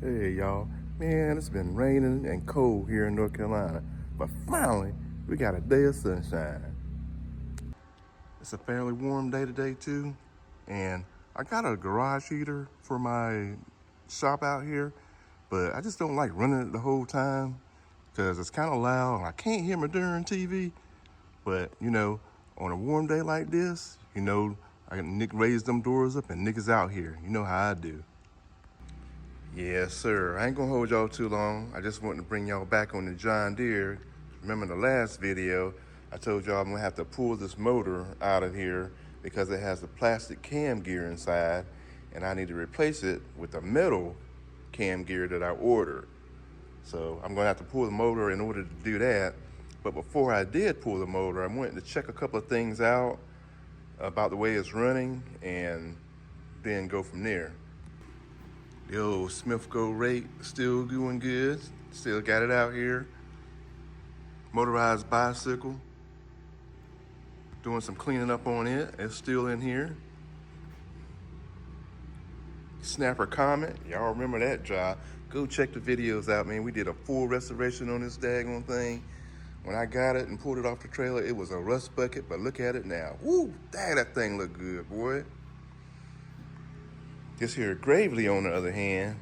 Hey y'all, man, it's been raining and cold here in North Carolina, but finally we got a day of sunshine. It's a fairly warm day today too, and I got a garage heater for my shop out here, but I just don't like running it the whole time because it's kind of loud and I can't hear my darn TV. But you know, on a warm day like this, you know, I can raise them doors up and niggas out here. You know how I do. Yes, sir. I ain't gonna hold y'all too long. I just wanted to bring y'all back on the John Deere. Remember the last video, I told y'all I'm gonna have to pull this motor out of here because it has a plastic cam gear inside, and I need to replace it with a metal cam gear that I ordered. So I'm gonna have to pull the motor in order to do that. But before I did pull the motor, I wanted to check a couple of things out about the way it's running and then go from there. The old Smith Go rate still doing good. Still got it out here. Motorized bicycle. Doing some cleaning up on it. It's still in here. Snapper Comet. Y'all remember that job. Go check the videos out, man. We did a full restoration on this daggone thing. When I got it and pulled it off the trailer, it was a rust bucket, but look at it now. Woo, dang, that thing look good, boy. This here Gravely, on the other hand,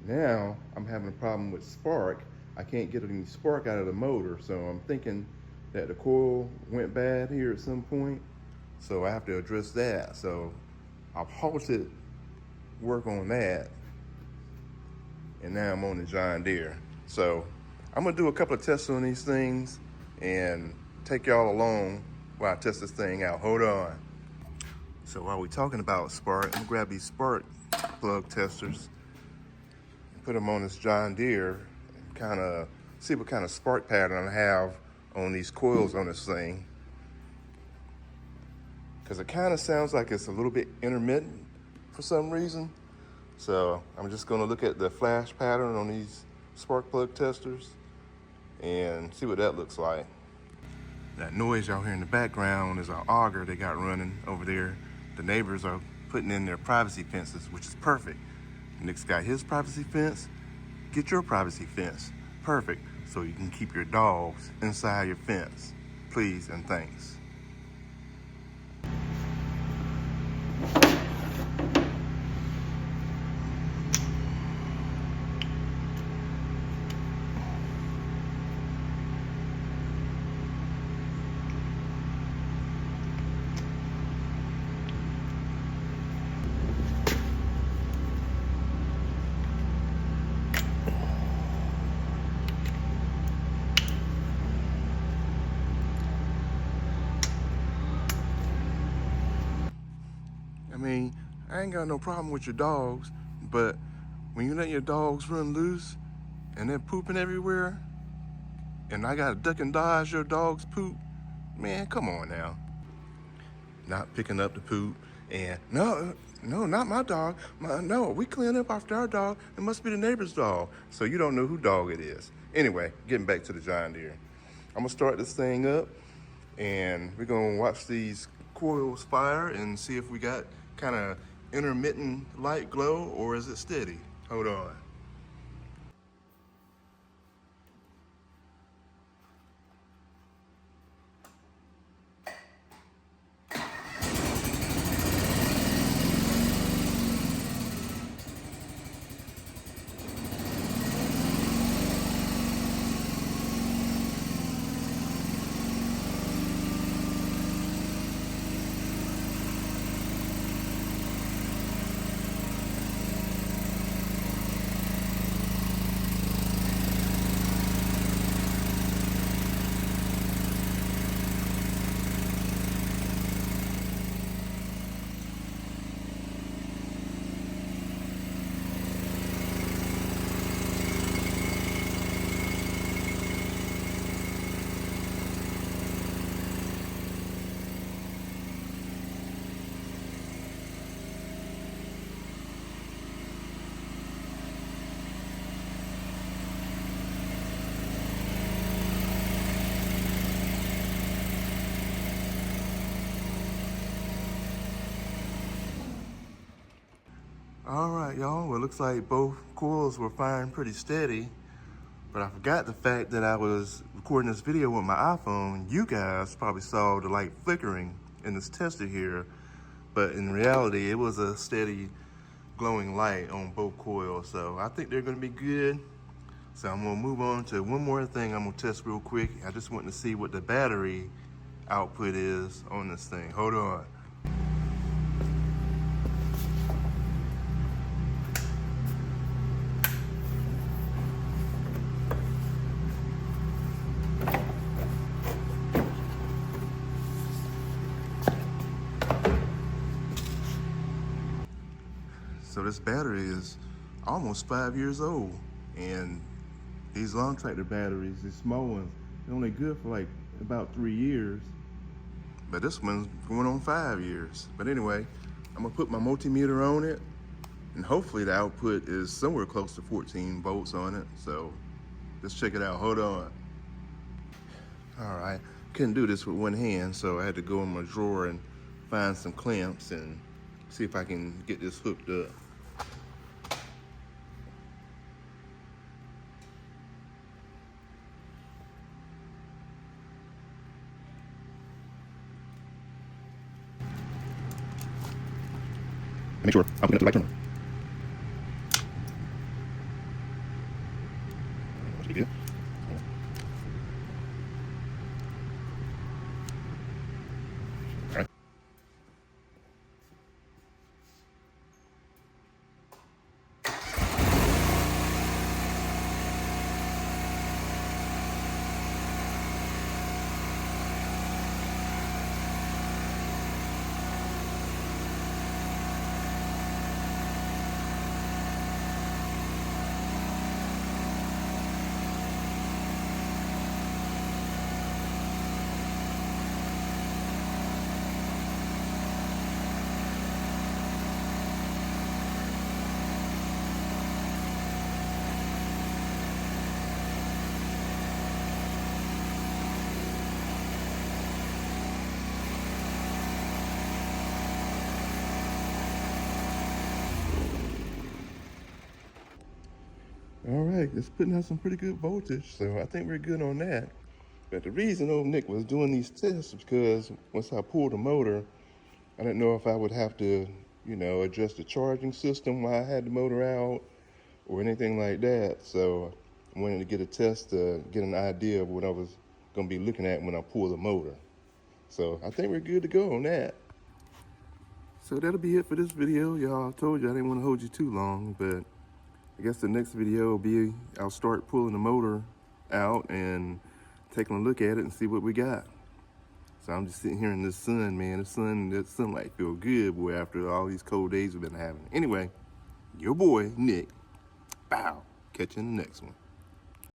now I'm having a problem with spark. I can't get any spark out of the motor, so I'm thinking that the coil went bad here at some point, so I have to address that. So I've halted work on that, and now I'm on the John Deere. So I'm gonna do a couple of tests on these things and take y'all along while I test this thing out. Hold on. So while we're talking about spark, I'm gonna grab these spark plug testers and put them on this John Deere and kind of see what kind of spark pattern I have on these coils on this thing. Because it kind of sounds like it's a little bit intermittent for some reason. So I'm just gonna look at the flash pattern on these spark plug testers and see what that looks like. That noise y'all hear in the background is an auger they got running over there. The neighbors are putting in their privacy fences, which is perfect. Nick's got his privacy fence. Get your privacy fence. Perfect. So you can keep your dogs inside your fence. Please and thanks. I mean, I ain't got no problem with your dogs, but when you let your dogs run loose and they're pooping everywhere, and I gotta duck and dodge your dog's poop, man, come on now. Not picking up the poop, and no, not my dog. No, we clean up after our dog. It must be the neighbor's dog. So you don't know who dog it is. Anyway, getting back to the John Deere. I'm gonna start this thing up, and we're gonna watch these coils fire and see if we got kind of intermittent light glow or is it steady. Hold on. All right, y'all. Well, it looks like both coils were firing pretty steady, but I forgot the fact that I was recording this video with my iPhone. You guys probably saw the light flickering in this tester here, but in reality, it was a steady glowing light on both coils. So I think they're gonna be good. So I'm gonna move on to one more thing I'm gonna test real quick. I just want to see what the battery output is on this thing. Hold on. So this battery is almost 5 years old, and these long tractor batteries, these small ones, they're only good for like about 3 years, but this one's going on 5 years. But anyway, I'm gonna put my multimeter on it, and hopefully the output is somewhere close to 14 volts on it. So let's check it out. Hold on. All right, couldn't do this with one hand, so I had to go in my drawer and find some clamps and see if I can get this hooked up. Make sure I'm putting up the right terminal. Should be good. All right. All right, it's putting out some pretty good voltage, so I think we're good on that. But the reason old Nick was doing these tests is because once I pulled the motor, I didn't know if I would have to, adjust the charging system while I had the motor out or anything like that. So I wanted to get a test to get an idea of what I was gonna be looking at when I pull the motor. So I think we're good to go on that. So that'll be it for this video, y'all. I told you I didn't want to hold you too long, but I guess the next video will be I'll start pulling the motor out and taking a look at it and see what we got. So I'm just sitting here in this sun, man. That sunlight feel good, boy, after all these cold days we've been having. Anyway, your boy, Nick, bow. Catch you in the next one.